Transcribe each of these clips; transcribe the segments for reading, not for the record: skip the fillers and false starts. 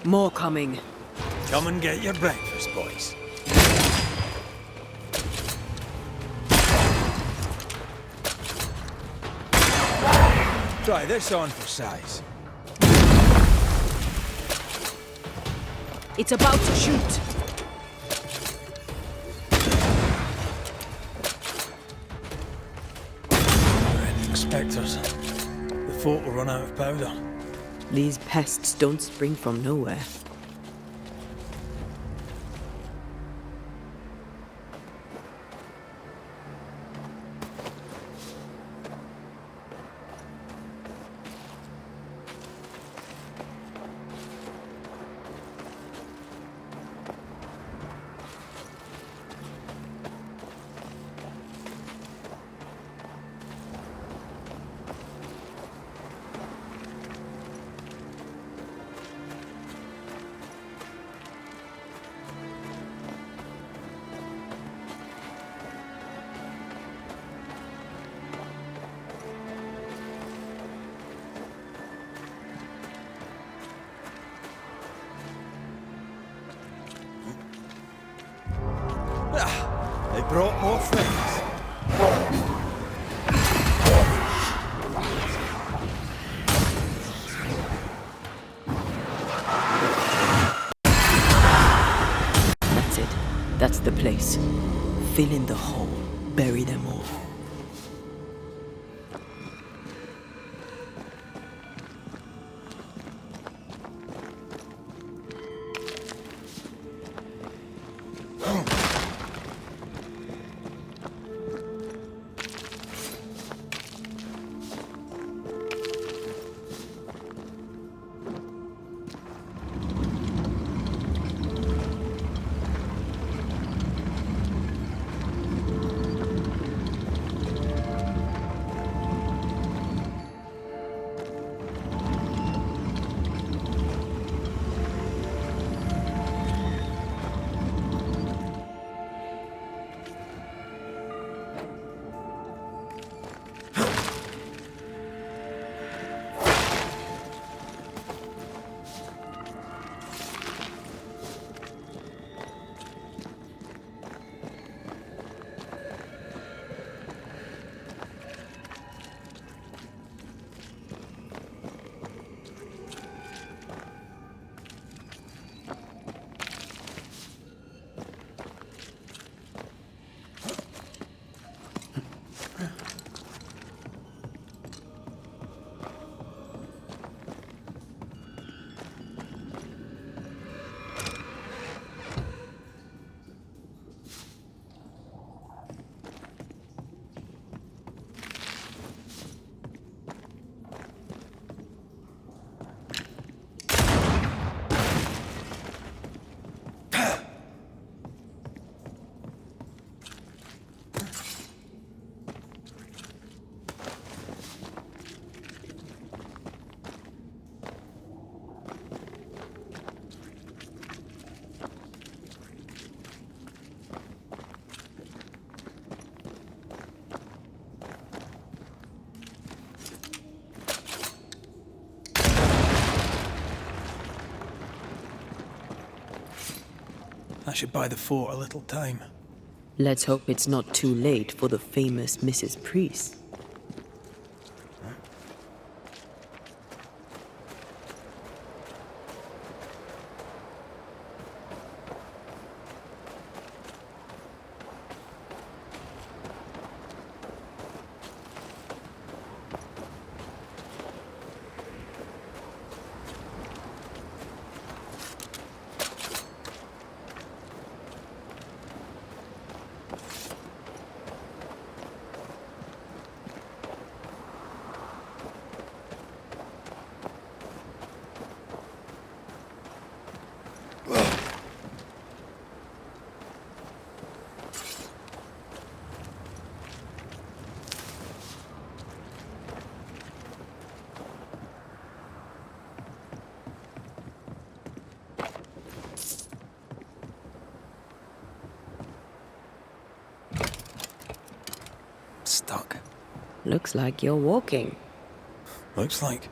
More coming. Come and get your breakfast, boys. Try this on for size. It's about to shoot. Red spectres. The fort will run out of powder. These pests don't spring from nowhere. They brought more friends. That's it. That's the place. Fill in the hole. Bury them all. That should buy the fort a little time. Let's hope it's not too late for the famous Mrs. Priest. stuck. Looks like you're walking. Looks like.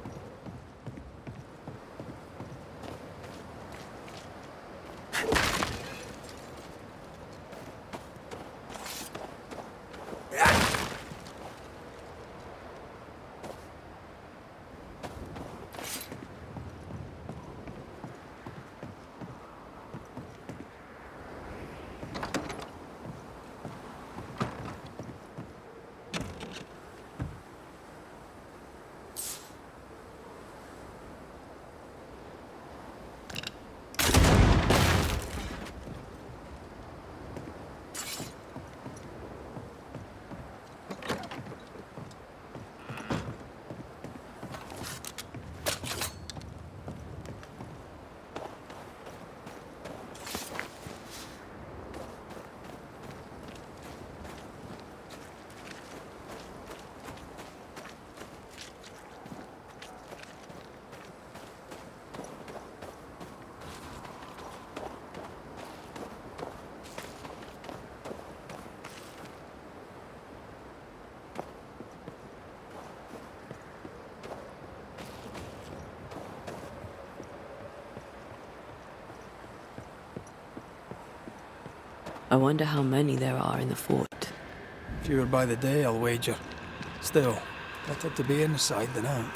I wonder how many there are in the fort. Fewer by the day, I'll wager. Still, better to be inside than out.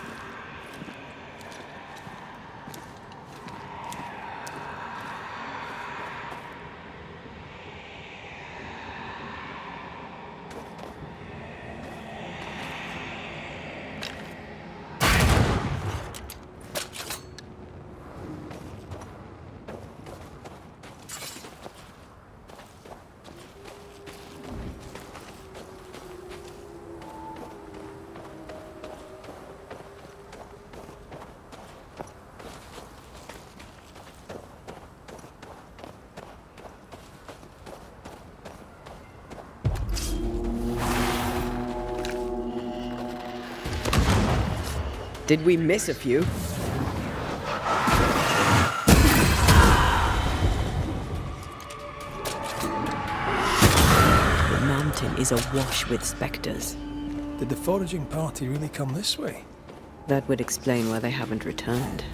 Did we miss a few? The mountain is awash with specters. Did the foraging party really come this way? That would explain why they haven't returned.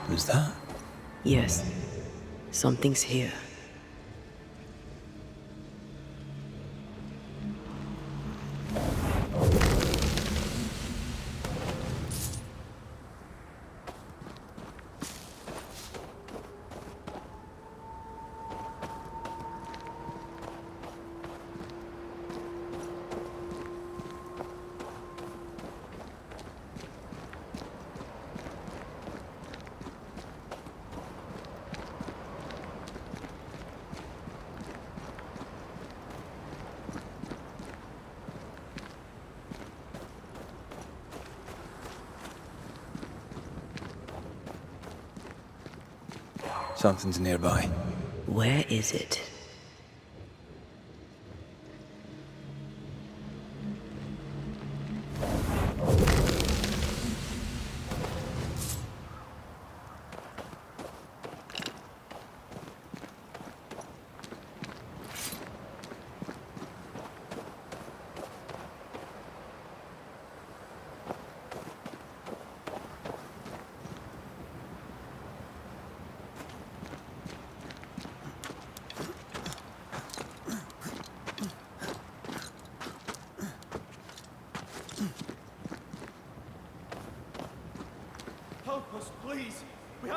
Who's that? Yes, something's here. Something's nearby. Where is it?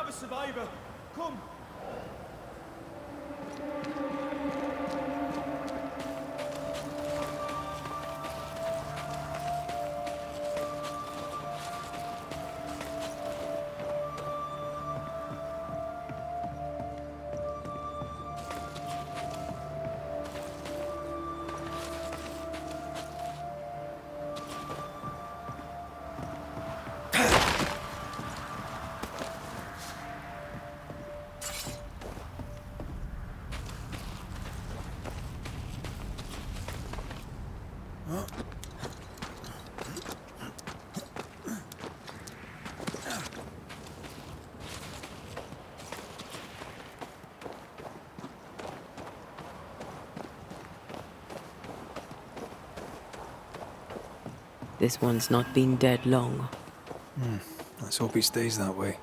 a survivor. Come. This one's not been dead long. Let's hope he stays that way.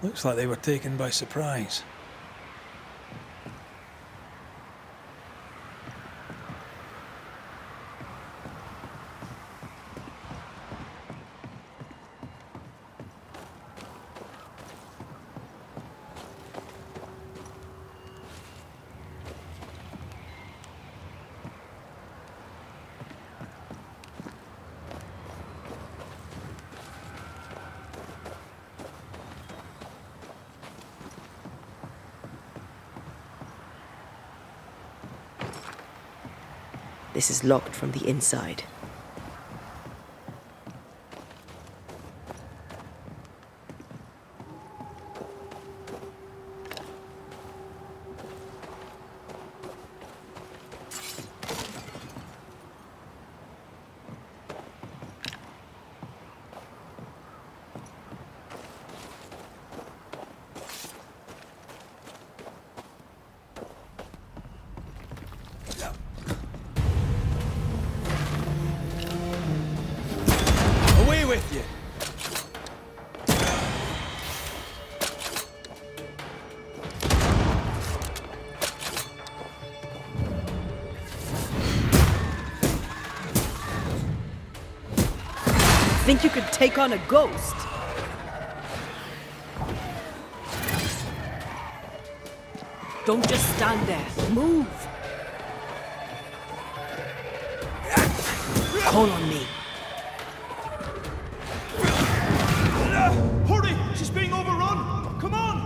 Looks like they were taken by surprise. This is locked from the inside. With you. Think you could take on a ghost? Don't just stand there. Move! Call on me. Hurry! She's being overrun! Come on!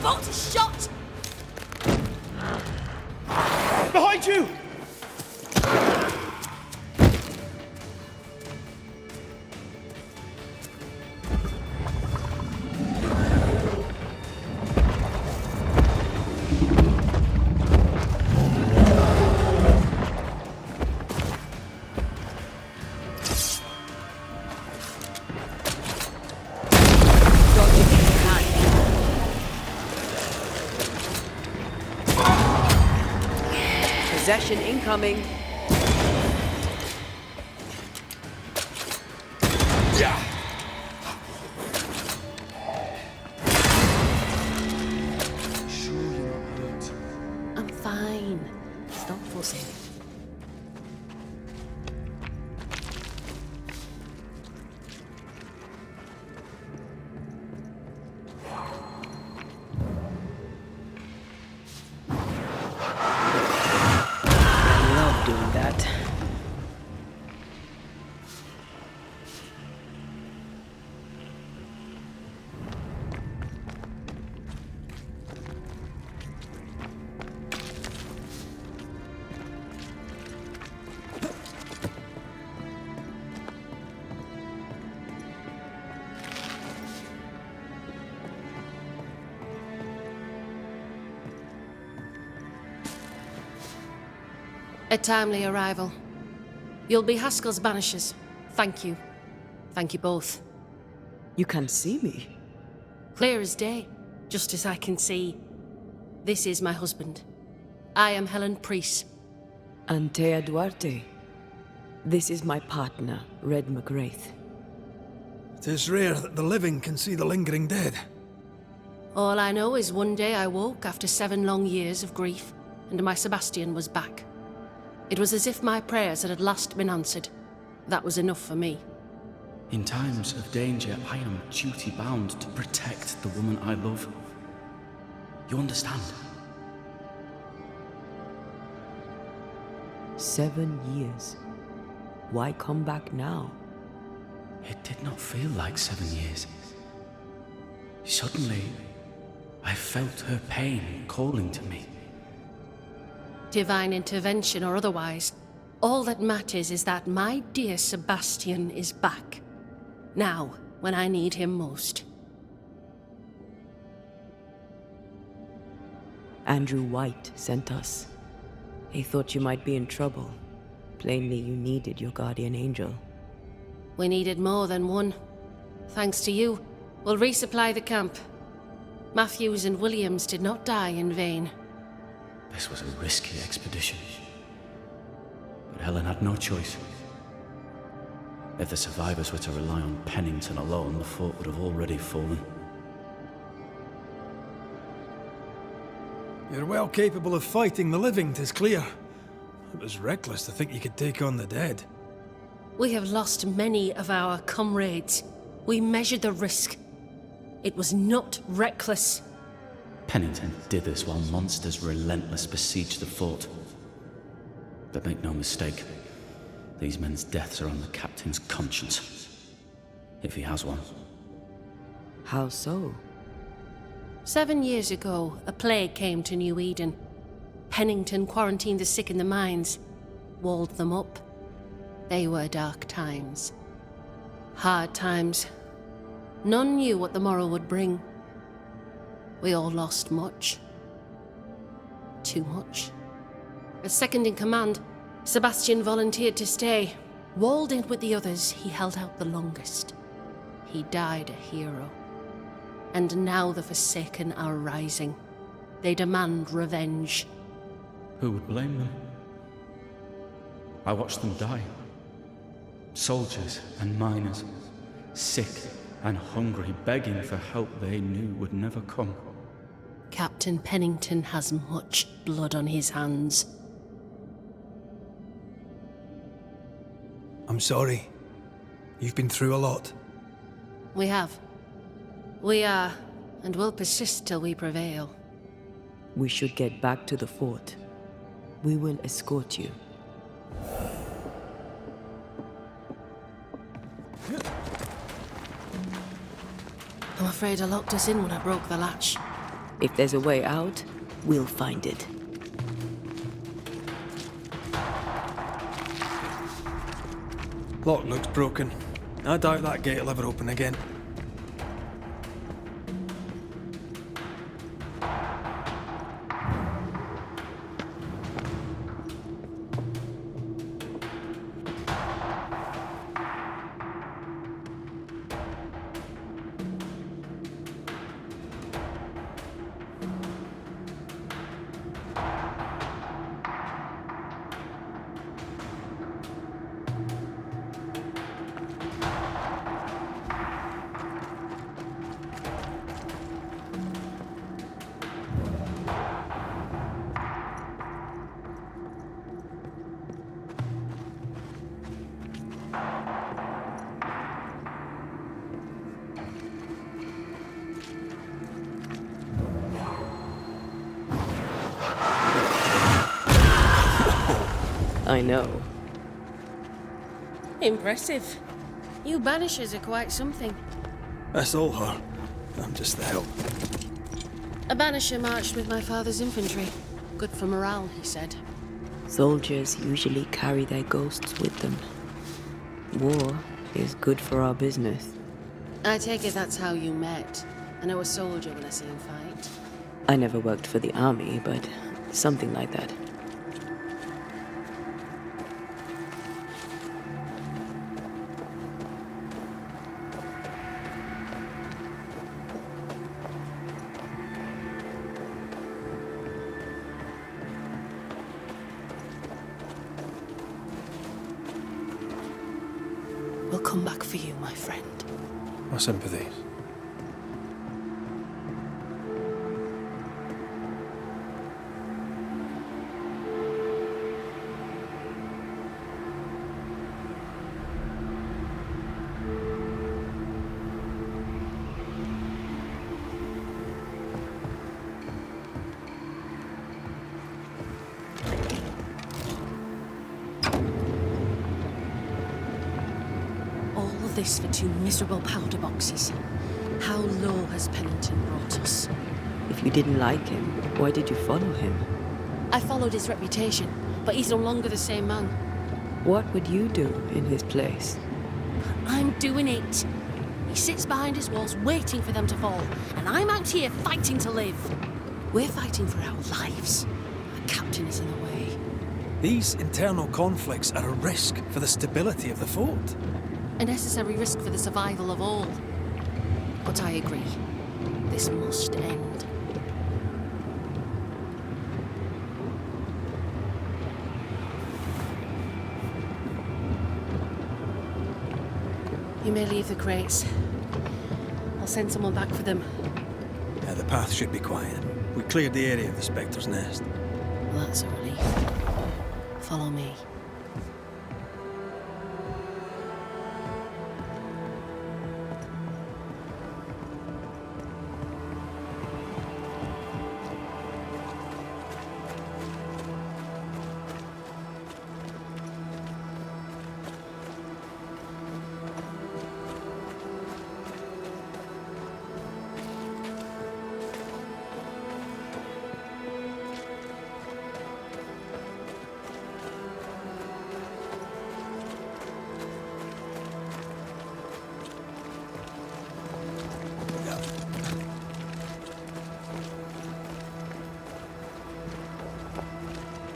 boat is shot! Behind you! Possession incoming. I'm fine. Stop fussing. Doing that. A timely arrival. You'll be Haskell's Banishers. Thank you. Thank you both. You can see me. Clear as day, just as I can see. This is my husband. I am Helen Priest. Antea Duarte. This is my partner, Red McGrath. It is rare that the living can see the lingering dead. All I know is one day I woke after 7 long years of grief, and my Sebastian was back. It was as if my prayers had at last been answered. That was enough for me. In times of danger, I am duty-bound to protect the woman I love. You understand? 7 years. Why come back now? It did not feel like 7 years. Suddenly, I felt her pain calling to me. Divine intervention or otherwise, all that matters is that my dear Sebastian is back. Now, when I need him most. Andrew White sent us. He thought you might be in trouble. Plainly, you needed your guardian angel. We needed more than one. Thanks to you, we'll resupply the camp. Matthews and Williams did not die in vain. This was a risky expedition. But Helen had no choice. If the survivors were to rely on Pennington alone, the fort would have already fallen. You're well capable of fighting the living, 'tis clear. It was reckless to think you could take on the dead. We have lost many of our comrades. We measured the risk. It was not reckless. Pennington did this while monsters relentless besieged the fort. But make no mistake, these men's deaths are on the captain's conscience. If he has one. How so? 7 years ago, a plague came to New-Eden. Pennington quarantined the sick in the mines, walled them up. They were dark times. Hard times. None knew what the morrow would bring. We all lost much. Too much. As second in command, Sebastian volunteered to stay. Walled in with the others, he held out the longest. He died a hero. And now the Forsaken are rising. They demand revenge. Who would blame them? I watched them die. Soldiers and miners, sick and hungry, begging for help they knew would never come. Captain Pennington has much blood on his hands. I'm sorry. You've been through a lot. We have. We are, and will persist till we prevail. We should get back to the fort. We will escort you. I'm afraid I locked us in when I broke the latch. If there's a way out, we'll find it. Lock looks broken. I doubt that gate will ever open again. I know. Impressive. You Banishers are quite something. That's all her. I'm just the help. A Banisher marched with my father's infantry. Good for morale, he said. Soldiers usually carry their ghosts with them. War is good for our business. I take it that's how you met. I know a soldier when I see him fight. I never worked for the army, but something like that. We'll come back for you, my friend. My sympathies. This for 2 miserable powder boxes. How low has Pennington brought us? If you didn't like him, why did you follow him? I followed his reputation, but he's no longer the same man. What would you do in his place? I'm doing it. He sits behind his walls waiting for them to fall, and I'm out here fighting to live. We're fighting for our lives. The captain is in the way. These internal conflicts are a risk for the stability of the fort. A necessary risk for the survival of all. But I agree. This must end. You may leave the crates. I'll send someone back for them. Yeah, the path should be quiet. We cleared the area of the Spectre's nest. Well, that's a relief. Follow me.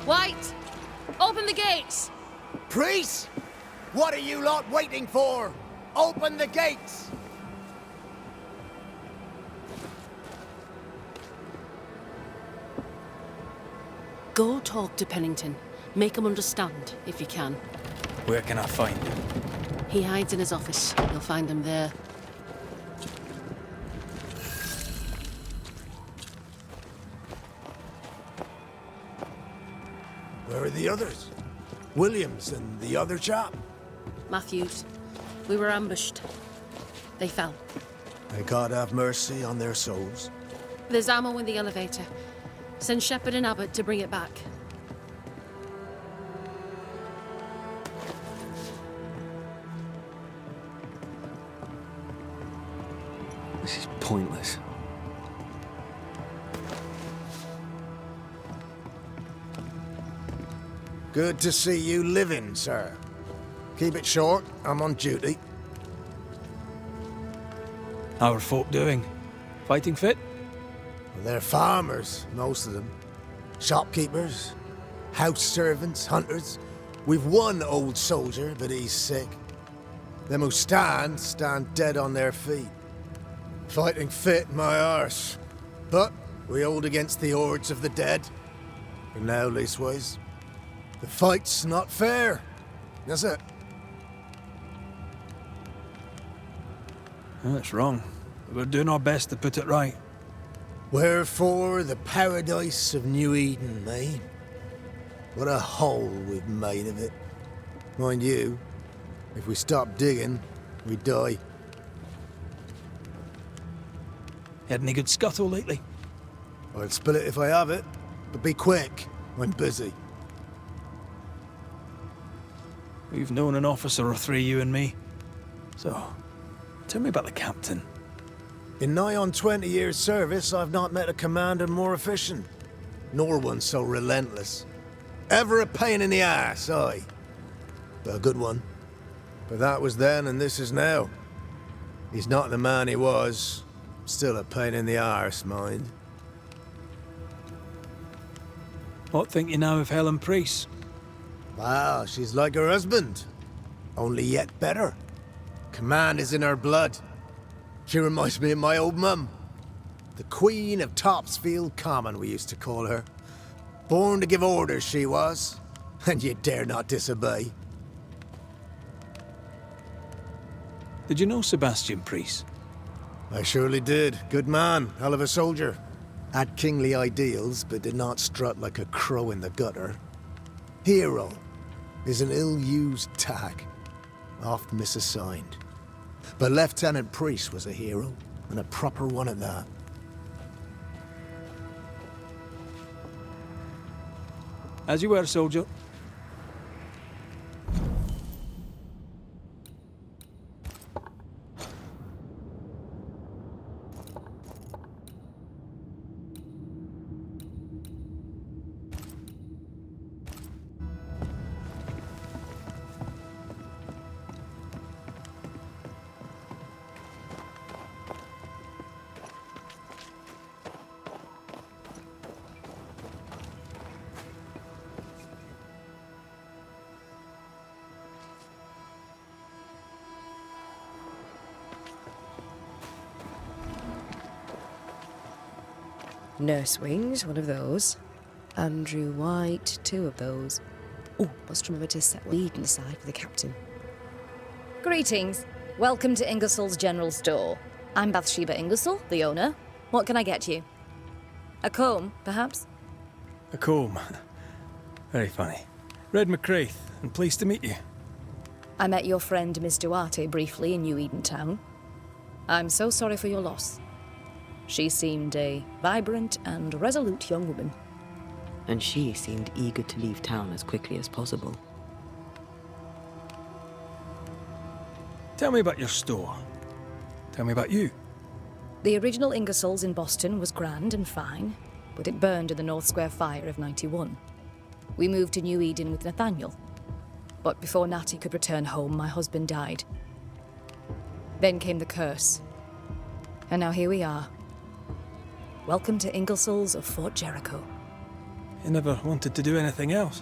White! Open the gates! Priests! What are you lot waiting for? Open the gates! Go talk to Pennington. Make him understand, if you can. Where can I find him? He hides in his office. You'll find him there. Where are the others? Williams and the other chap? Matthews. We were ambushed. They fell. May God have mercy on their souls. There's ammo in the elevator. Send Shepard and Abbott to bring it back. This is pointless. Good to see you living, sir. Keep it short, I'm on duty. How are folk doing? Fighting fit? Well, they're farmers, most of them. Shopkeepers, house servants, hunters. We've one old soldier, but he's sick. Them who stand dead on their feet. Fighting fit, my arse. But we hold against the hordes of the dead. For now, leastways. The fight's not fair. That's it. That's wrong. But we're doing our best to put it right. Wherefore the paradise of New-Eden, mate? What a hole we've made of it. Mind you, if we stop digging, we die. Had any good scuttle lately? I'll spill it if I have it, but be quick. I'm busy. We've known an officer or three, you and me. So, tell me about the captain. In nigh on 20 years' service, I've not met a commander more efficient, nor one so relentless. Ever a pain in the ass, aye. But a good one. But that was then and this is now. He's not the man he was. Still a pain in the arse, mind. What think you now of Helen Priest? Well, she's like her husband. Only yet better. Command is in her blood. She reminds me of my old mum. The Queen of Topsfield Common, we used to call her. Born to give orders, she was. And you dare not disobey. Did you know Sebastian Priest? I surely did. Good man, hell of a soldier. Had kingly ideals, but did not strut like a crow in the gutter. Hero is an ill-used tag, oft misassigned. But Lieutenant Priest was a hero, and a proper one at that. As you were, soldier. Nurse Wings, one of those. Andrew White, two of those. Oh, must remember to set Eden aside for the captain. Greetings. Welcome to Ingersoll's General Store. I'm Bathsheba Ingersoll, the owner. What can I get you? A comb, perhaps? A comb. Very funny. Red McCraith, and pleased to meet you. I met your friend Miss Duarte briefly in New-Eden town. I'm so sorry for your loss. She seemed a vibrant and resolute young woman. And she seemed eager to leave town as quickly as possible. Tell me about your store. Tell me about you. The original Ingersoll's in Boston was grand and fine, but it burned in the North Square fire of '91. We moved to New-Eden with Nathaniel. But before Natty could return home, my husband died. Then came the curse. And now here we are. Welcome to Ingersoll's of Fort Jericho. You never wanted to do anything else.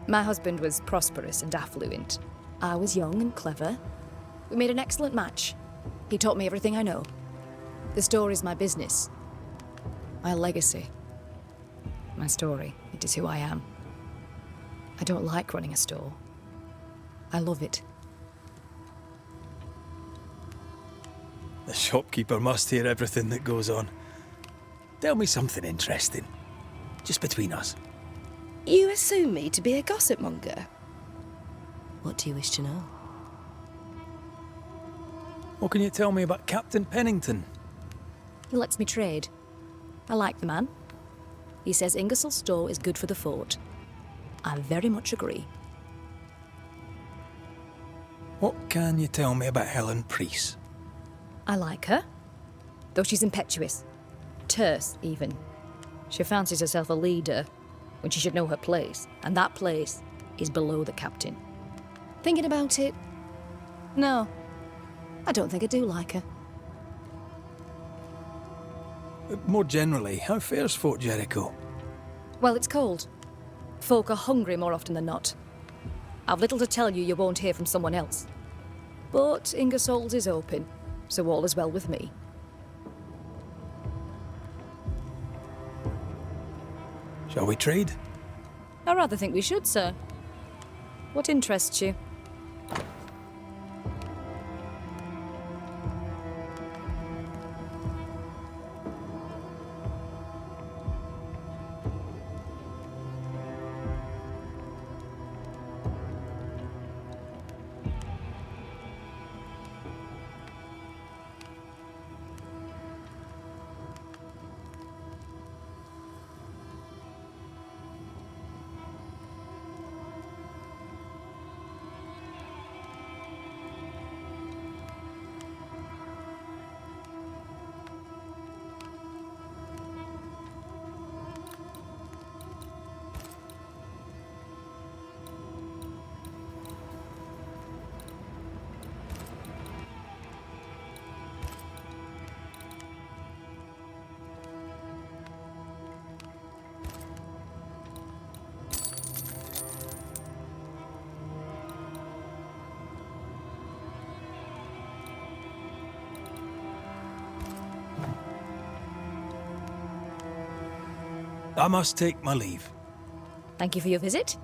My husband was prosperous and affluent. I was young and clever. We made an excellent match. He taught me everything I know. The store is my business. My legacy. My story. It is who I am. I don't like running a store. I love it. The shopkeeper must hear everything that goes on. Tell me something interesting. Just between us. You assume me to be a gossip monger? What do you wish to know? What can you tell me about Captain Pennington? He lets me trade. I like the man. He says Ingersoll's store is good for the fort. I very much agree. What can you tell me about Helen Priest? I like her, though she's impetuous. Terse, even. She fancies herself a leader, when she should know her place, and that place is below the captain. Thinking about it, no, I don't think I do like her. More generally, how fares Fort Jericho? Well, it's cold. Folk are hungry more often than not. I've little to tell you won't hear from someone else. But Ingersoll's is open, so all is well with me. Shall we trade? I rather think we should, sir. What interests you? I must take my leave. Thank you for your visit.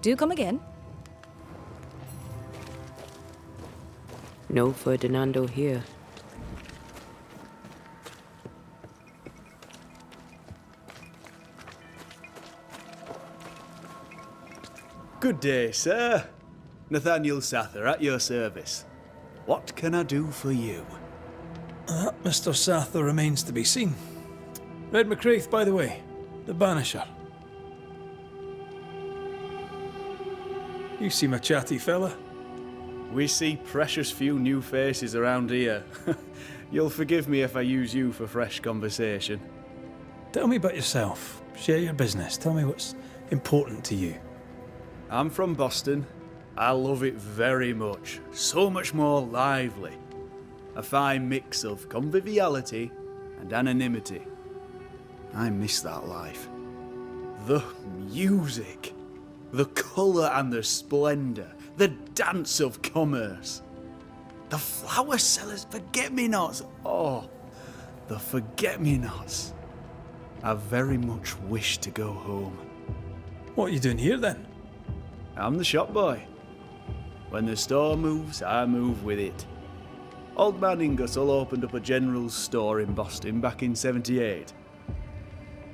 Do come again. No Ferdinando here. Good day, sir. Nathaniel Sather at your service. What can I do for you? Mr. Sather remains to be seen. Red McCraith, by the way. The Banisher. You seem a chatty fella. We see precious few new faces around here. You'll forgive me if I use you for fresh conversation. Tell me about yourself. Share your business. Tell me what's important to you. I'm from Boston. I love it very much. So much more lively. A fine mix of conviviality and anonymity. I miss that life. The music, the colour and the splendour, the dance of commerce. The flower sellers' forget-me-nots. Oh, the forget-me-nots. I very much wish to go home. What are you doing here then? I'm the shop boy. When the store moves, I move with it. Old man Ingersoll opened up a general store in Boston back in '78.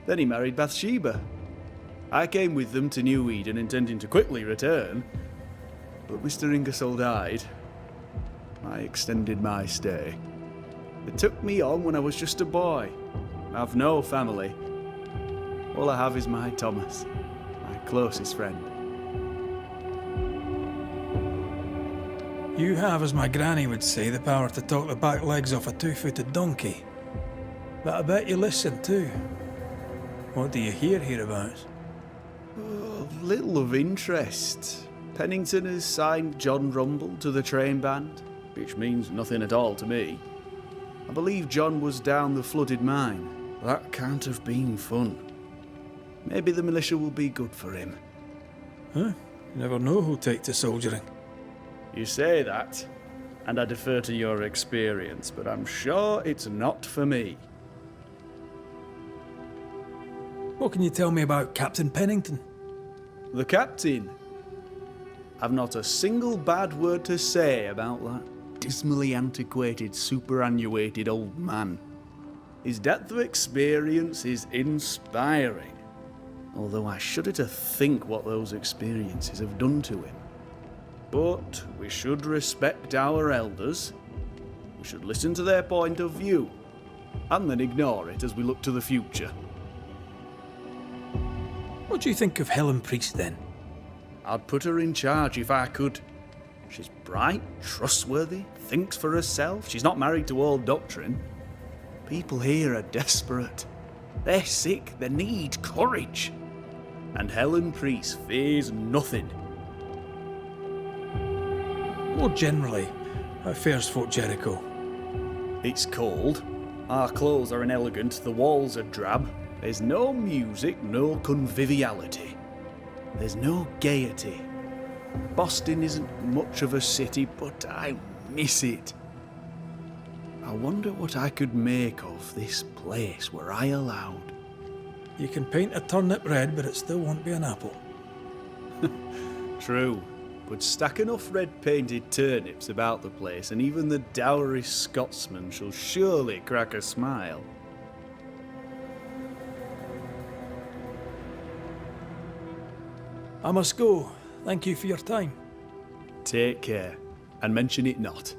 Then he married Bathsheba. I came with them to New Eden intending to quickly return, but Mr. Ingersoll died. I extended my stay. It took me on when I was just a boy. I've no family. All I have is my Thomas, my closest friend. You have, as my granny would say, the power to talk the back legs off a two-footed donkey. But I bet you listen too. What do you hear hereabouts? Oh, little of interest. Pennington has signed John Rumble to the train band, which means nothing at all to me. I believe John was down the flooded mine. That can't have been fun. Maybe the militia will be good for him. Huh? You never know who'll take to soldiering. You say that, and I defer to your experience, but I'm sure it's not for me. What can you tell me about Captain Pennington? The captain? I've not a single bad word to say about that dismally antiquated, superannuated old man. His depth of experience is inspiring, although I shudder to think what those experiences have done to him. But we should respect our elders. We should listen to their point of view, and then ignore it as we look to the future. What do you think of Helen Priest then? I'd put her in charge if I could. She's bright, trustworthy, thinks for herself. She's not married to old doctrine. People here are desperate. They're sick. They need courage. And Helen Priest fears nothing. More generally, how fares Fort Jericho? It's cold. Our clothes are inelegant, the walls are drab. There's no music, no conviviality. There's no gaiety. Boston isn't much of a city, but I miss it. I wonder what I could make of this place were I allowed. You can paint a turnip red, but it still won't be an apple. True, but stack enough red-painted turnips about the place, and even the dourest Scotsman shall surely crack a smile. I must go. Thank you for your time. Take care, and mention it not.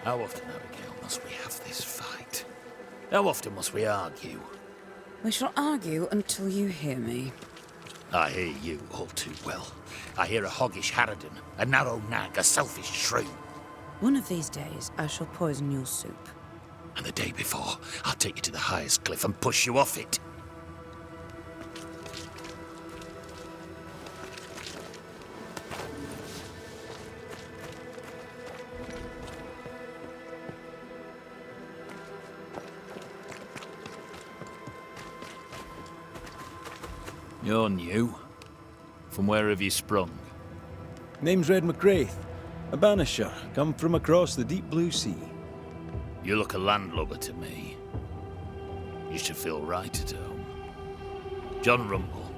How often, Abigail, must we have this fight? How often must we argue? We shall argue until you hear me. I hear you all too well. I hear a hoggish harridan, a narrow nag, a selfish shrew. One of these days, I shall poison your soup. And the day before, I'll take you to the highest cliff and push you off it. You're new. From where have you sprung? Name's Red McGrath, a Banisher, come from across the deep blue sea. You look a landlubber to me. You should feel right at home. John Rumble.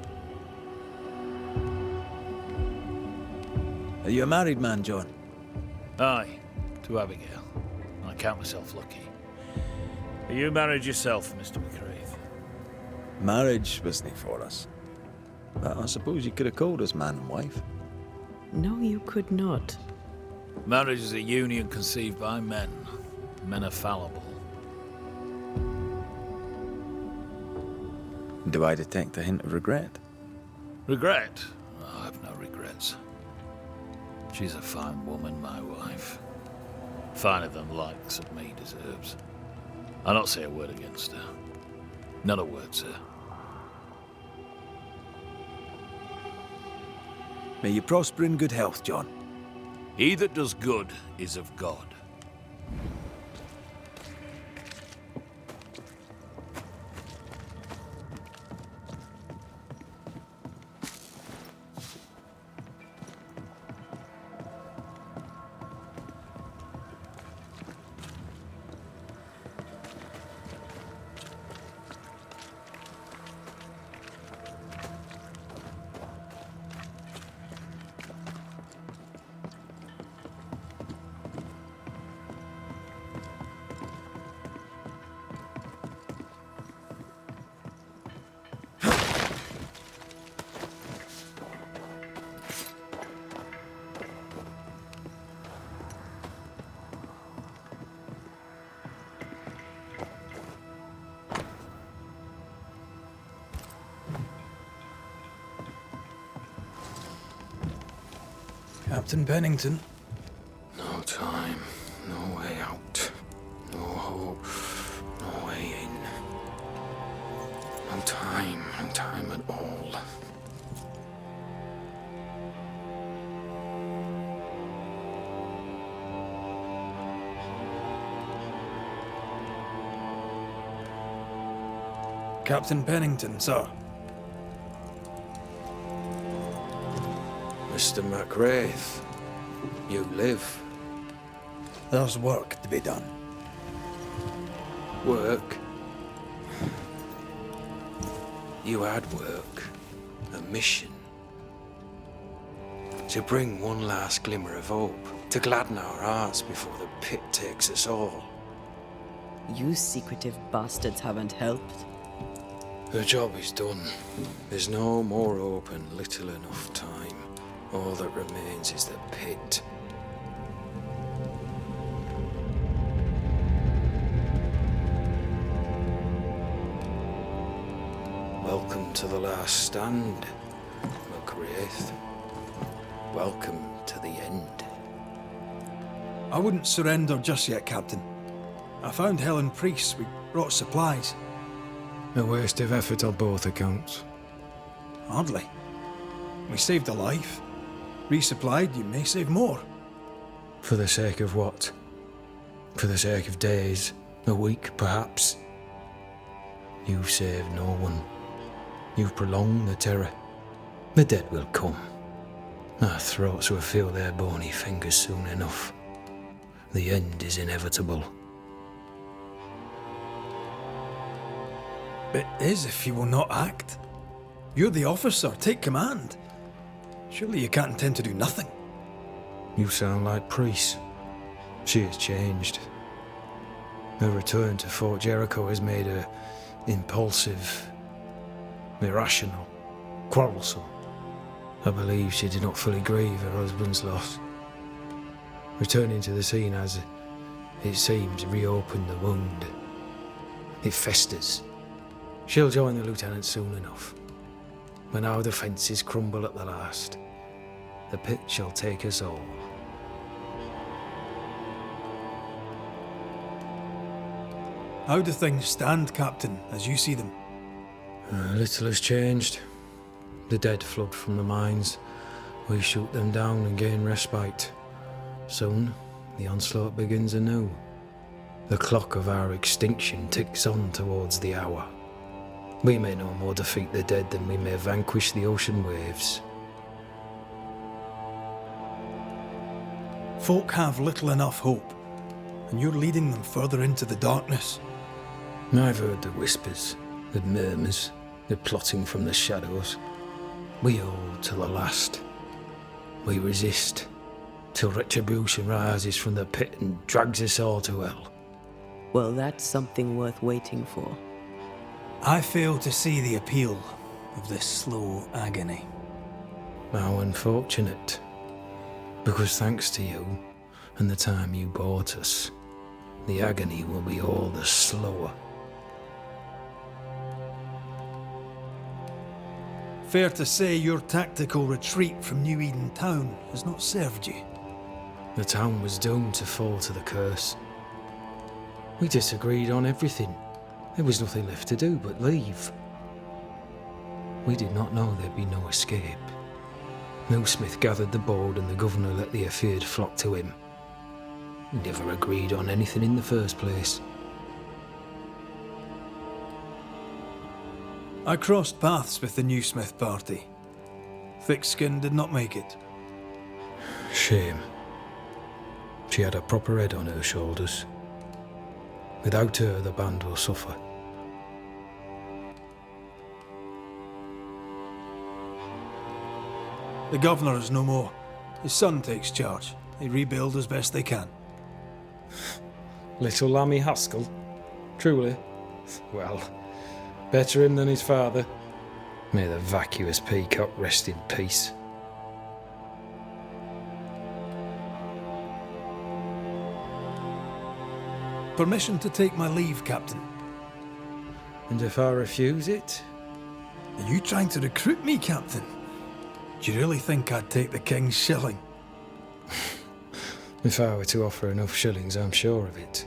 Are you a married man, John? Aye, to Abigail. I count myself lucky. Are you married yourself, Mr. McGrath? Marriage wasn't for us. But I suppose you could have called us man and wife. No, you could not. Marriage is a union conceived by men. Men are fallible. Do I detect a hint of regret? Regret? Oh, I've no regrets. She's a fine woman, my wife. Finer than likes of me deserves. I'll not say a word against her. Not a word, sir. May you prosper in good health, John. He that does good is of God. Captain Pennington. No time, no way out, no hope, no way in. No time at all. Captain Pennington, sir. Mr. McWraith, you live. There's work to be done. Work? You had work. A mission. To bring one last glimmer of hope. To gladden our hearts before the pit takes us all. You secretive bastards haven't helped. The job is done. There's no more hope and little enough time. All that remains is the pit. Welcome to the last stand, McWraith. Welcome to the end. I wouldn't surrender just yet, Captain. I found Helen Priest. We brought supplies. A waste of effort on both accounts. Hardly. We saved a life. Resupplied, you may save more. For the sake of what? For the sake of days, a week perhaps? You've saved no one. You've prolonged the terror. The dead will come. Our throats will feel their bony fingers soon enough. The end is inevitable. It is if you will not act. You're the officer, take command. Surely you can't intend to do nothing. You sound like Priest. She has changed. Her return to Fort Jericho has made her impulsive, irrational, quarrelsome. I believe she did not fully grieve her husband's loss. Returning to the scene has, it seems, reopened the wound. It festers. She'll join the lieutenant soon enough. When our defences crumble at the last, the pit shall take us all. How do things stand, Captain, as you see them? Little has changed. The dead flood from the mines. We shoot them down and gain respite. Soon, the onslaught begins anew. The clock of our extinction ticks on towards the hour. We may no more defeat the dead than we may vanquish the ocean waves. Folk have little enough hope, and you're leading them further into the darkness. I've heard the whispers, the murmurs, the plotting from the shadows. We hold till the last. We resist, till retribution rises from the pit and drags us all to hell. Well, that's something worth waiting for. I fail to see the appeal of this slow agony. How unfortunate. Because thanks to you, and the time you bought us, the agony will be all the slower. Fair to say your tactical retreat from New-Eden town has not served you. The town was doomed to fall to the curse. We disagreed on everything. There was nothing left to do but leave. We did not know there'd be no escape. Millsmith gathered the board and the governor let the affair flock to him. He never agreed on anything in the first place. I crossed paths with the new Smith party. Thick-Skin did not make it. Shame. She had a proper head on her shoulders. Without her, the band will suffer. The governor is no more. His son takes charge. They rebuild as best they can. Little Lammy Haskell? Truly? Well, better him than his father. May the vacuous peacock rest in peace. Permission to take my leave, Captain. And if I refuse it? Are you trying to recruit me, Captain? Do you really think I'd take the King's shilling? If I were to offer enough shillings, I'm sure of it.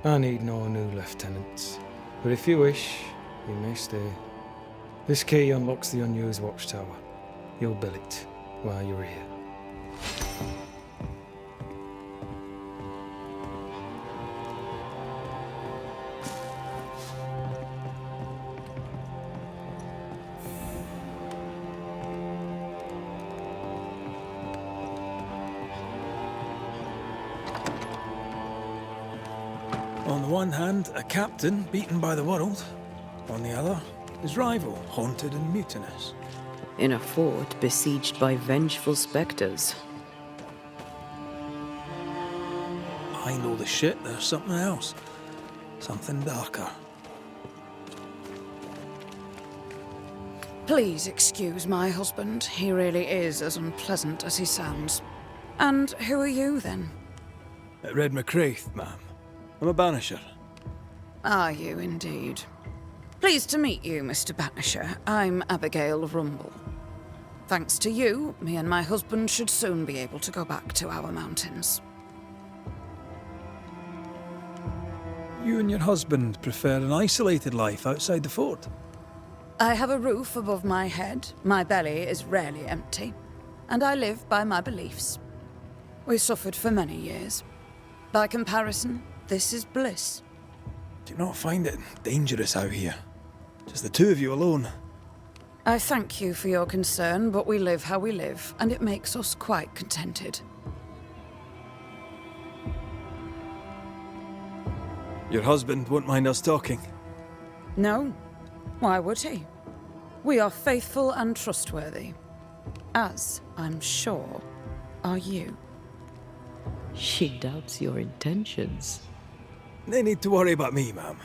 I need no new lieutenants. But if you wish, you may stay. This key unlocks the unused watchtower. You'll bill it while you're here. On the one hand, a captain beaten by the world. On the other, his rival, haunted and mutinous. In a fort besieged by vengeful spectres. I know the shit, there's something else. Something darker. Please excuse my husband. He really is as unpleasant as he sounds. And who are you, then? Red McCraith, ma'am. I'm a banisher. Are you, indeed? Pleased to meet you, Mr. Banisher. I'm Abigail Rumble. Thanks to you, me and my husband should soon be able to go back to our mountains. You and your husband prefer an isolated life outside the fort? I have a roof above my head, my belly is rarely empty, and I live by my beliefs. We suffered for many years. By comparison, this is bliss. Do you not find it dangerous out here? Just the two of you alone. I thank you for your concern, but we live how we live, and it makes us quite contented. Your husband won't mind us talking. No. Why would he? We are faithful and trustworthy. As, I'm sure, are you. She doubts your intentions. No need to worry about me, ma'am.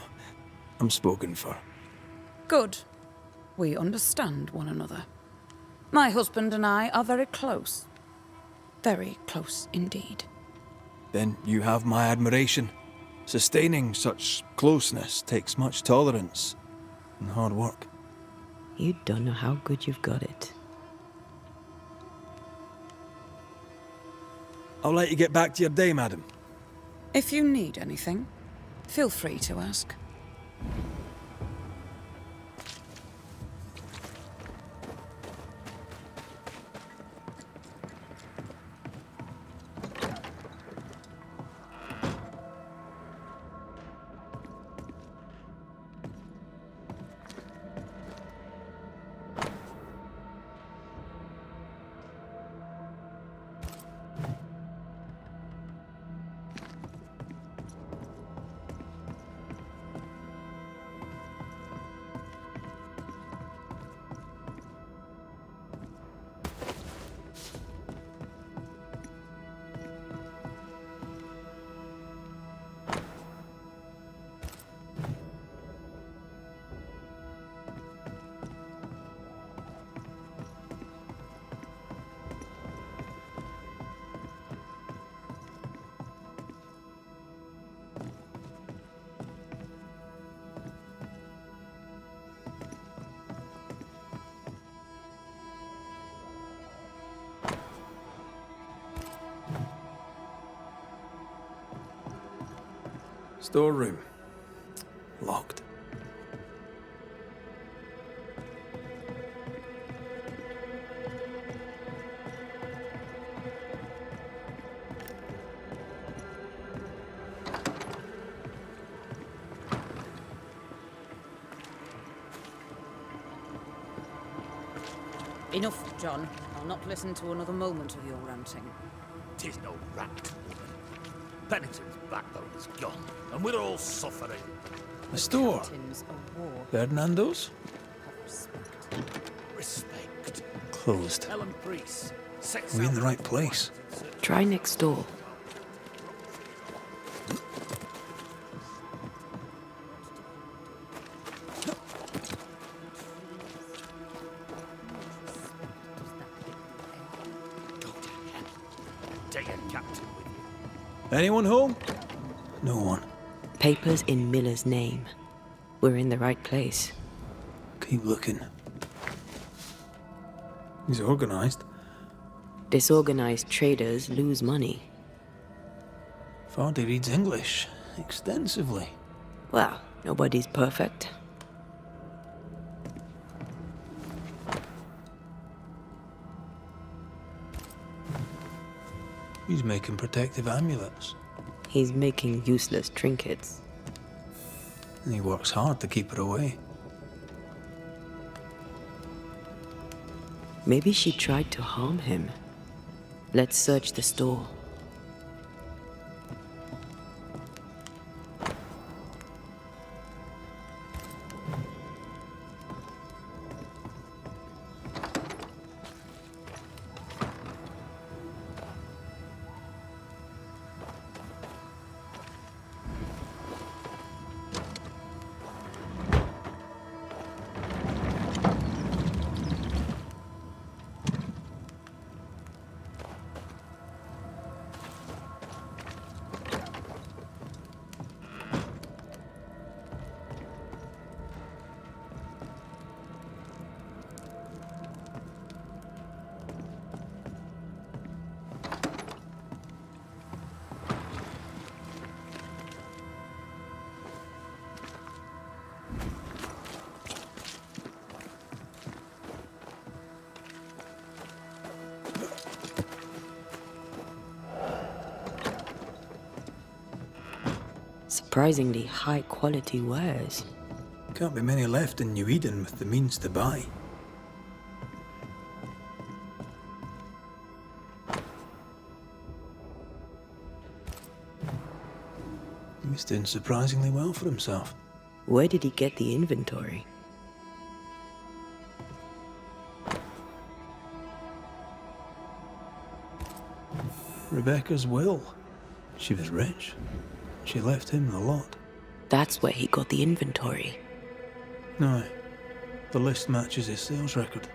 I'm spoken for. Good. We understand one another. My husband and I are very close. Very close indeed. Then you have my admiration. Sustaining such closeness takes much tolerance and hard work. You don't know how good you've got it. I'll let you get back to your day, madam. If you need anything, feel free to ask. Storeroom. Locked. Enough, John. I'll not listen to another moment of your ranting. 'Tis no rant, woman. Pennington's backbone is gone, and we're all suffering. The store. Captain's a war. Fernando's? Respect. Closed. Helen Priest. Are we in the right place? Try next door. Anyone home? No one. Papers in Miller's name. We're in the right place. Keep looking. He's organized. Disorganized traders lose money. Vardy reads English extensively. Well, nobody's perfect. He's making protective amulets. He's making useless trinkets. And he works hard to keep her away. Maybe she tried to harm him. Let's search the store. Surprisingly high-quality wares. Can't be many left in New-Eden with the means to buy. He's doing surprisingly well for himself. Where did he get the inventory? Rebecca's will. She was rich. She left him the lot. That's where he got the inventory. No. The list matches his sales record.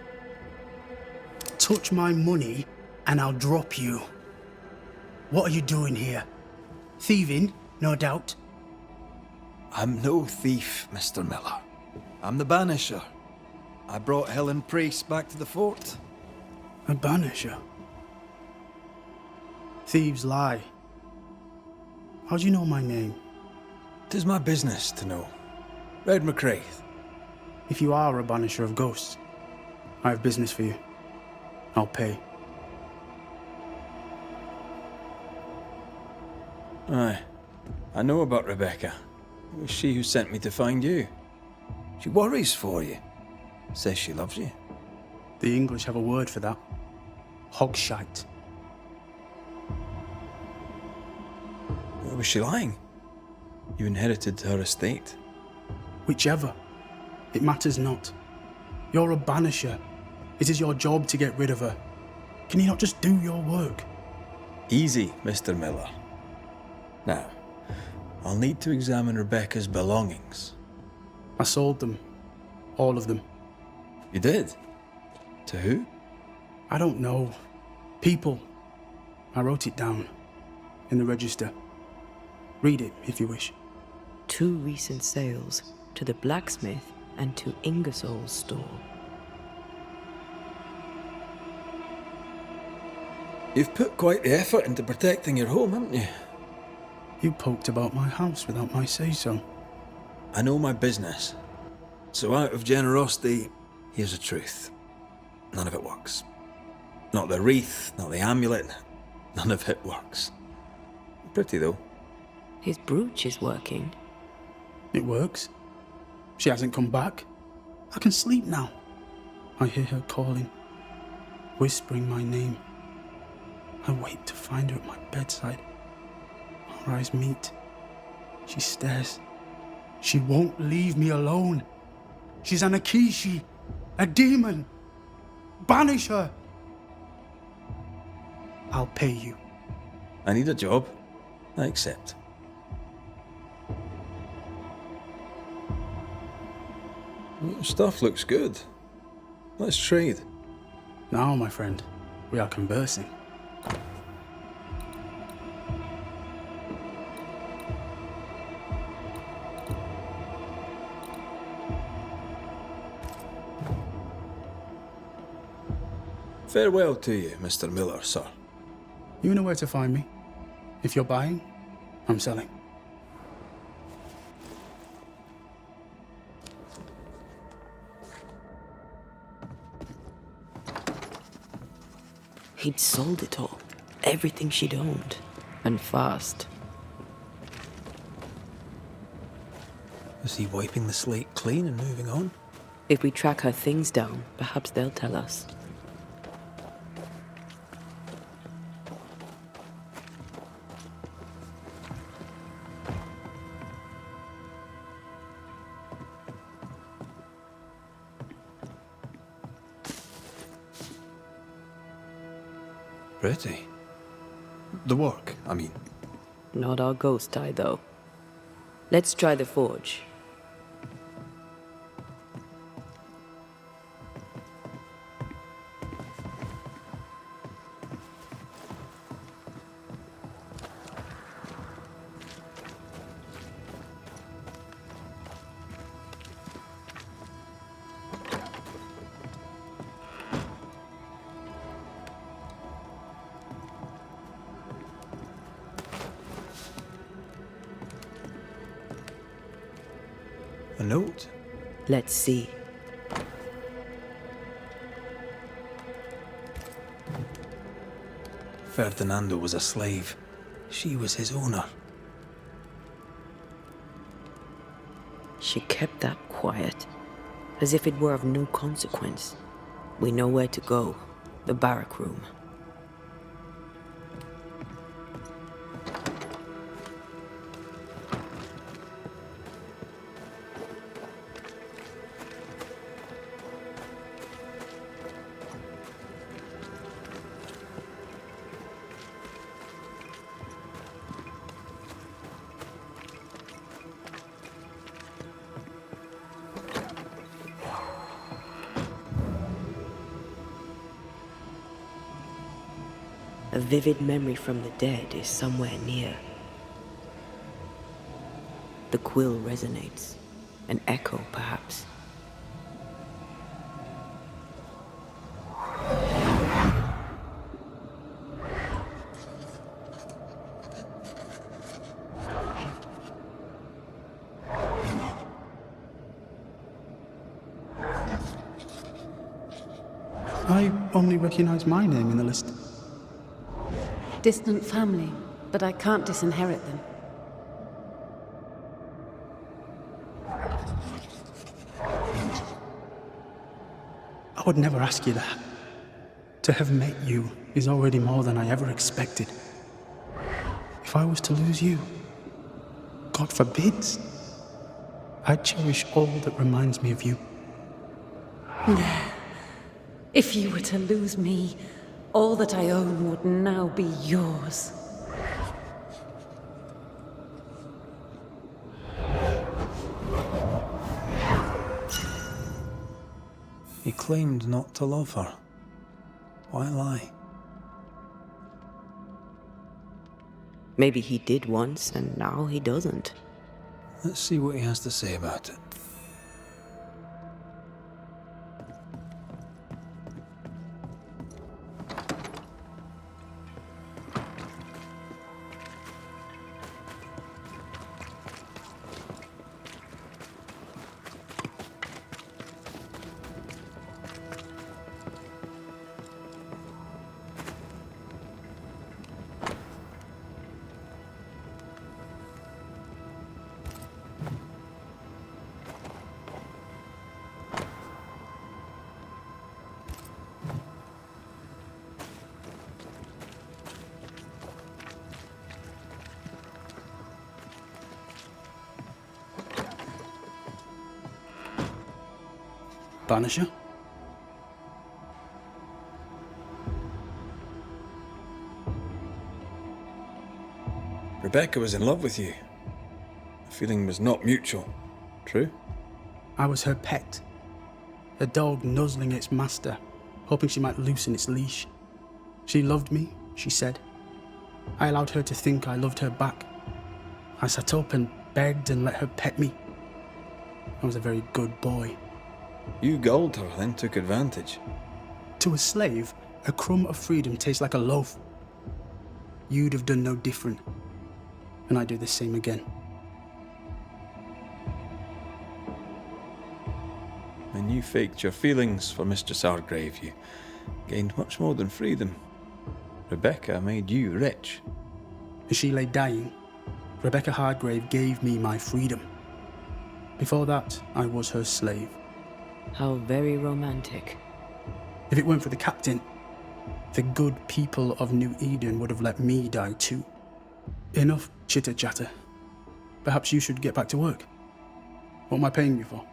Touch my money and I'll drop you. What are you doing here? Thieving, no doubt. I'm no thief, Mr. Miller. I'm the Banisher. I brought Helen Priest back to the fort. A Banisher? Thieves lie. How do you know my name? 'Tis my business to know. Red McCraith. If you are a Banisher of ghosts, I have business for you. I'll pay. Aye. I know about Rebecca. It was she who sent me to find you. She worries for you. Says she loves you. The English have a word for that. Hogshite. Or was she lying? You inherited her estate. Whichever. It matters not. You're a Banisher. It is your job to get rid of her. Can you not just do your work? Easy, Mr. Miller. Now, I'll need to examine Rebecca's belongings. I sold them. All of them. You did? To who? I don't know. People. I wrote it down. In the register. Read it, if you wish. 2 recent sales, to the blacksmith and to Ingersoll's store. You've put quite the effort into protecting your home, haven't you? You poked about my house without my say-so. I know my business. So out of generosity, here's the truth. None of it works. Not the wreath, not the amulet, none of it works. Pretty though. His brooch is working. It works. She hasn't come back. I can sleep now. I hear her calling. whispering my name. I wait to find her at my bedside. Our eyes meet. She stares. She won't leave me alone. She's an Akishi, a demon. Banish her. I'll pay you. I need a job. I accept. Your stuff looks good. Let's trade. Now, my friend, we are conversing. Farewell to you, Mr. Miller, sir. You know where to find me. If you're buying, I'm selling. He'd sold it all. Everything she'd owned. And fast. Is he wiping the slate clean and moving on? If we track her things down, perhaps they'll tell us. Pretty. The work, I mean. Not our ghost eye, though. Let's try the forge. A note? Let's see. Ferdinando was a slave. She was his owner. She kept that quiet, as if it were of no consequence. We know where to go. The barrack room. A vivid memory from the dead is somewhere near. The quill resonates. An echo, perhaps. I only recognize my name in the list. Distant family, but I can't disinherit them. I would never ask you that. To have met you is already more than I ever expected. If I was to lose you, God forbids, I'd cherish all that reminds me of you. If you were to lose me, all that I own would now be yours. He claimed not to love her. Why lie? Maybe he did once, and now he doesn't. Let's see what he has to say about it. Banisher? Rebecca was in love with you. The feeling was not mutual. True? I was her pet. A dog nuzzling its master, hoping she might loosen its leash. She loved me, she said. I allowed her to think I loved her back. I sat up and begged and let her pet me. I was a very good boy. You gulled her, then took advantage. To a slave, a crumb of freedom tastes like a loaf. You'd have done no different, and I'd do the same again. When you faked your feelings for Mistress Hargrave, you gained much more than freedom. Rebecca made you rich. As she lay dying, Rebecca Hargrave gave me my freedom. Before that, I was her slave. How very romantic. If it weren't for the captain, the good people of New Eden would have let me die too. Enough chitter-chatter. Perhaps you should get back to work. What am I paying you for?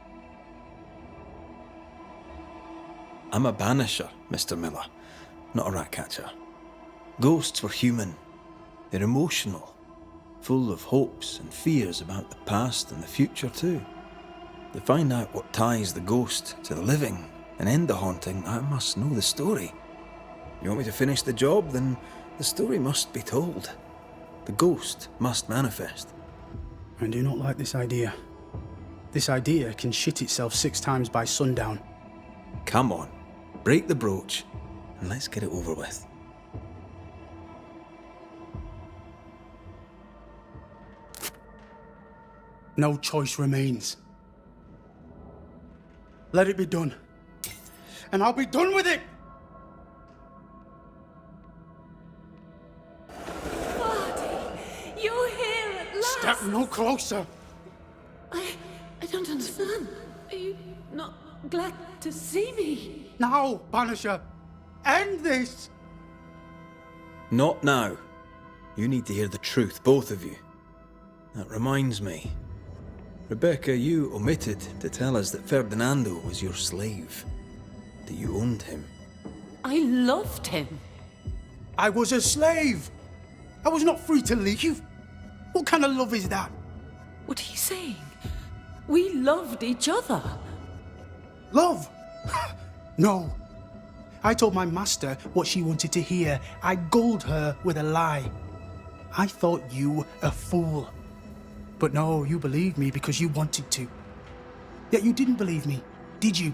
I'm a banisher, Mr. Miller, not a rat catcher. Ghosts were human. They're emotional, full of hopes and fears about the past and the future too. To find out what ties the ghost to the living and end the haunting, I must know the story. You want me to finish the job? Then the story must be told. The ghost must manifest. I do not like this idea. This idea can shit itself 6 times by sundown. Come on, break the brooch and let's get it over with. No choice remains. Let it be done. And I'll be done with it! You're here at last! Step no closer! I don't understand. Are you not glad to see me? Now, Banisher! End this! Not now. You need to hear the truth, both of you. That reminds me. Rebecca, you omitted to tell us that Ferdinando was your slave. That you owned him. I loved him. I was a slave! I was not free to leave. What kind of love is that? What are you saying? We loved each other. Love? No. I told my master what she wanted to hear. I gulled her with a lie. I thought you a fool. But no, you believed me because you wanted to. Yet you didn't believe me, did you?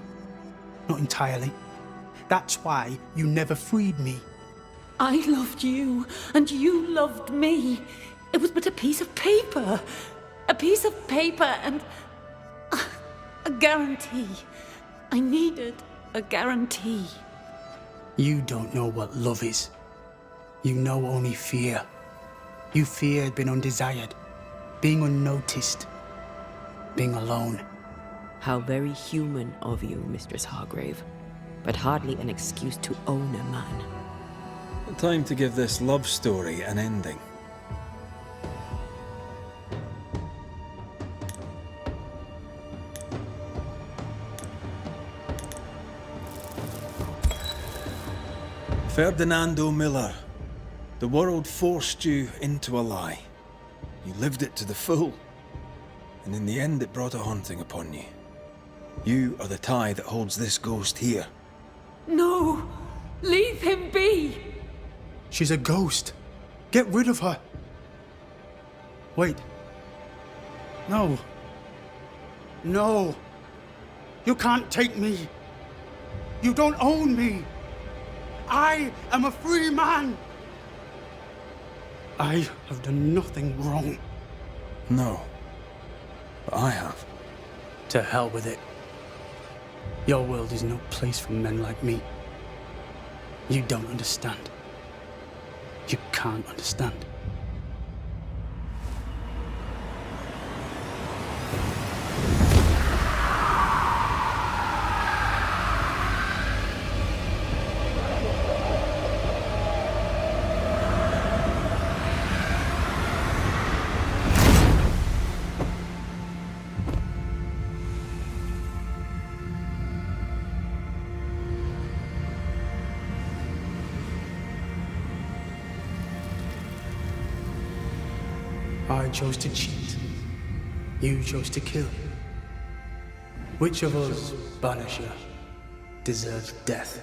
Not entirely. That's why you never freed me. I loved you, and you loved me. It was but a piece of paper. A piece of paper and a guarantee. I needed a guarantee. You don't know what love is. You know only fear. You feared being undesired, being unnoticed, being alone. How very human of you, Mistress Hargrave, but hardly an excuse to own a man. Time to give this love story an ending. Ferdinando Miller, the world forced you into a lie. You lived it to the full, and in the end it brought a haunting upon you. You are the tie that holds this ghost here. No! Leave him be! She's a ghost. Get rid of her. Wait. No. No. You can't take me. You don't own me. I am a free man. I have done nothing wrong. No. But I have. To hell with it. Your world is no place for men like me. You don't understand. You can't understand. I chose to cheat. You chose to kill. Which of us, Banisher, deserves death?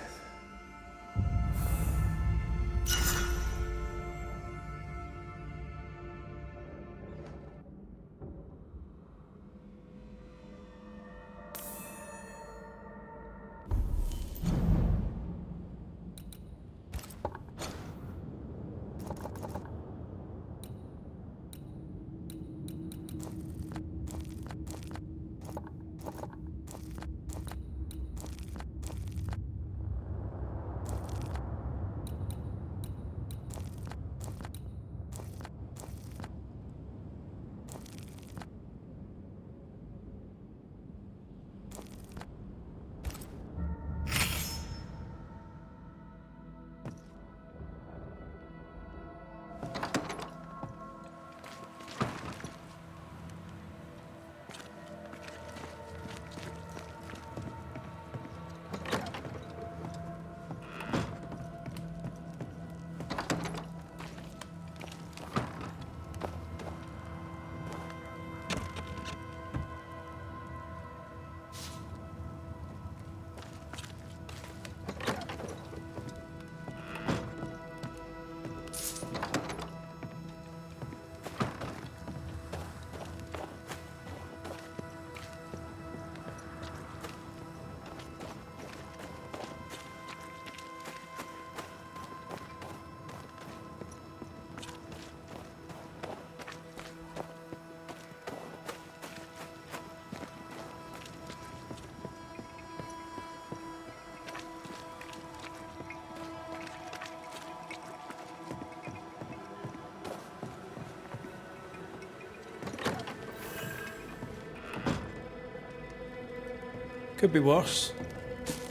Could be worse.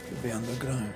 Could be underground.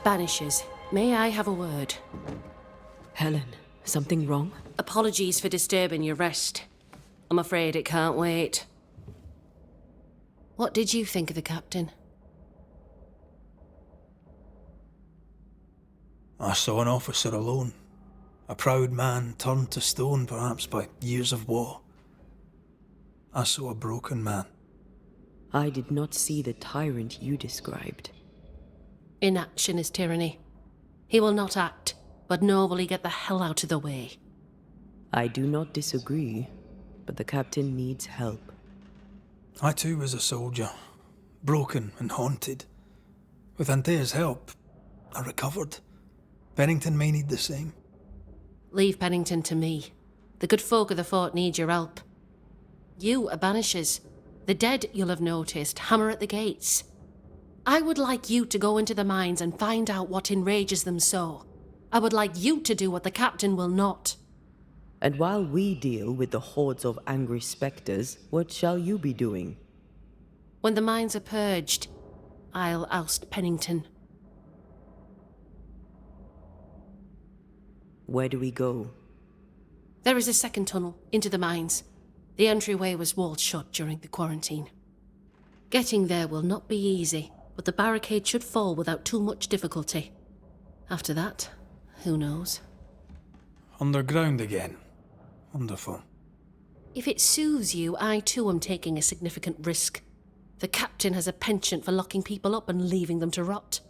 Banishers, may I have a word? Helen, Something wrong? Apologies for disturbing your rest. I'm afraid it can't wait. What did you think of the captain? I saw an officer alone. A proud man turned to stone, perhaps by years of war. I saw a broken man. I did not see the tyrant you described. Inaction is tyranny. He will not act, but nor will he get the hell out of the way. I do not disagree, but the captain needs help. I too was a soldier, broken and haunted. With Anthea's help, I recovered. Pennington may need the same. Leave Pennington to me. The good folk of the fort need your help. You are Banishers. The dead, you'll have noticed, hammer at the gates. I would like you to go into the mines and find out what enrages them so. I would like you to do what the captain will not. And while we deal with the hordes of angry spectres, what shall you be doing? When the mines are purged, I'll oust Pennington. Where do we go? There is a second tunnel into the mines. The entryway was walled shut during the quarantine. Getting there will not be easy, but the barricade should fall without too much difficulty. After that, who knows? Underground again. Wonderful. If it soothes you, I too am taking a significant risk. The captain has a penchant for locking people up and leaving them to rot.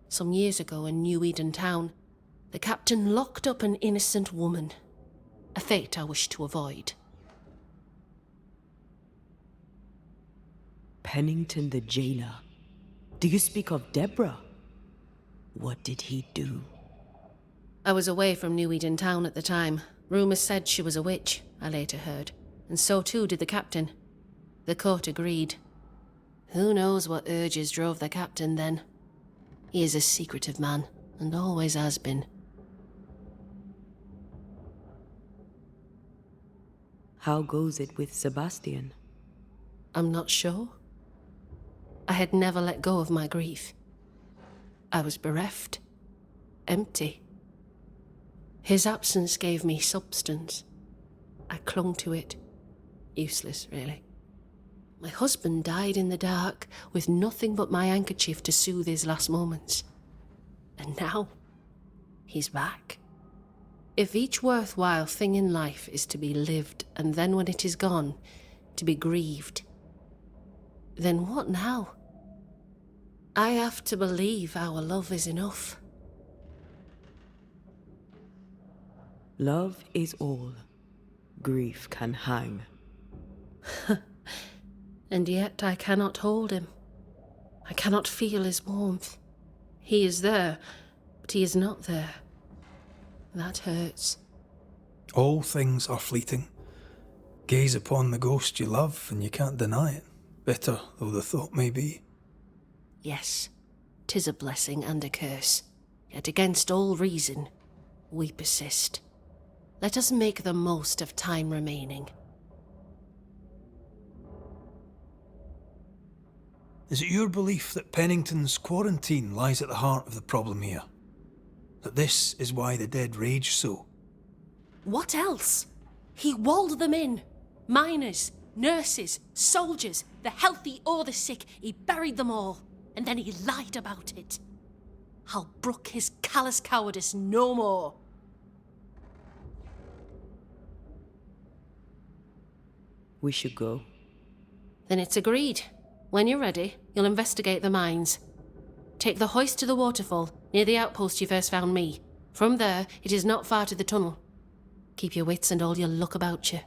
Some years ago in New-Eden town, the captain locked up an innocent woman. A fate I wish to avoid. Pennington the jailer. Do you speak of Deborah? What did he do? I was away from New-Eden town at the time. Rumours said she was a witch, I later heard. And so too did the captain. The court agreed. Who knows what urges drove the captain then? He is a secretive man, and always has been. How goes it with Sebastian? I'm not sure. I had never let go of my grief. I was bereft, empty. His absence gave me substance. I clung to it. Useless, really. My husband died in the dark, with nothing but my handkerchief to soothe his last moments. And now, he's back. If each worthwhile thing in life is to be lived, and then when it is gone, to be grieved, then what now? I have to believe our love is enough. Love is all. Grief can hang. And yet I cannot hold him. I cannot feel his warmth. He is there, but he is not there. That hurts. All things are fleeting. Gaze upon the ghost you love, and you can't deny it, bitter though the thought may be. Yes, 'tis a blessing and a curse. Yet against all reason, we persist. Let us make the most of time remaining. Is it your belief that Pennington's quarantine lies at the heart of the problem here? That this is why the dead rage so? What else? He walled them in. Miners, nurses, soldiers, the healthy or the sick, he buried them all. And then he lied about it. I'll brook his callous cowardice no more. We should go. Then it's agreed. When you're ready, you'll investigate the mines. Take the hoist to the waterfall, near the outpost you first found me. From there, it is not far to the tunnel. Keep your wits and all your luck about you.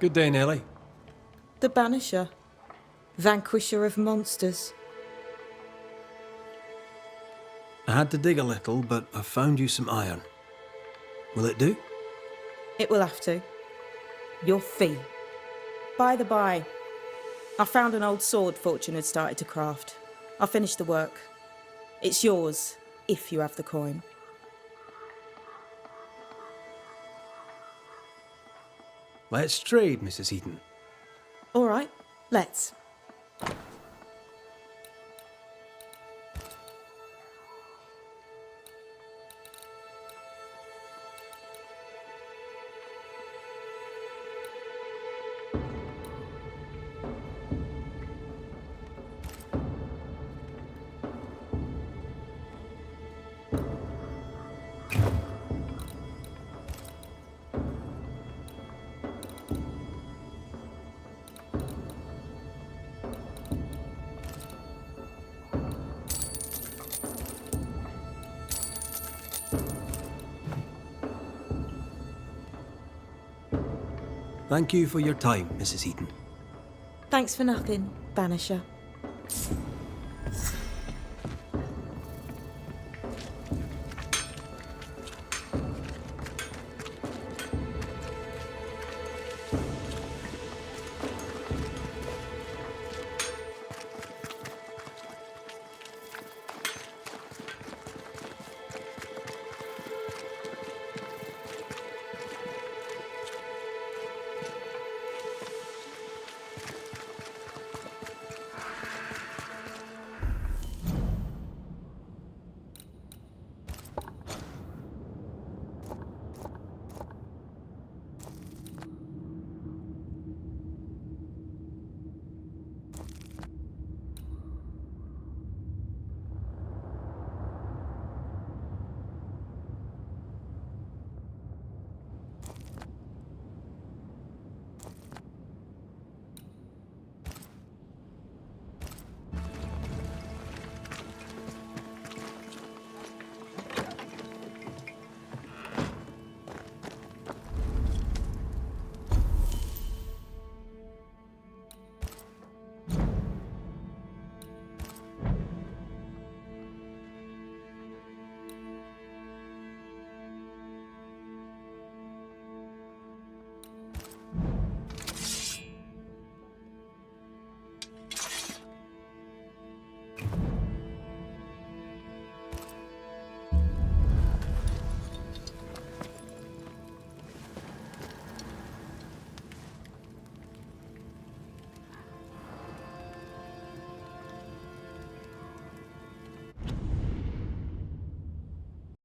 Good day, Nellie. The Banisher. Vanquisher of monsters. I had to dig a little, but I found you some iron. Will it do? It will have to. Your fee. By the by, I found an old sword Fortune had started to craft. I finished the work. It's yours, if you have the coin. Let's trade, Mrs. Eden. All right, let's. Thank you for your time, Mrs. Eden. Thanks for nothing, Banisher.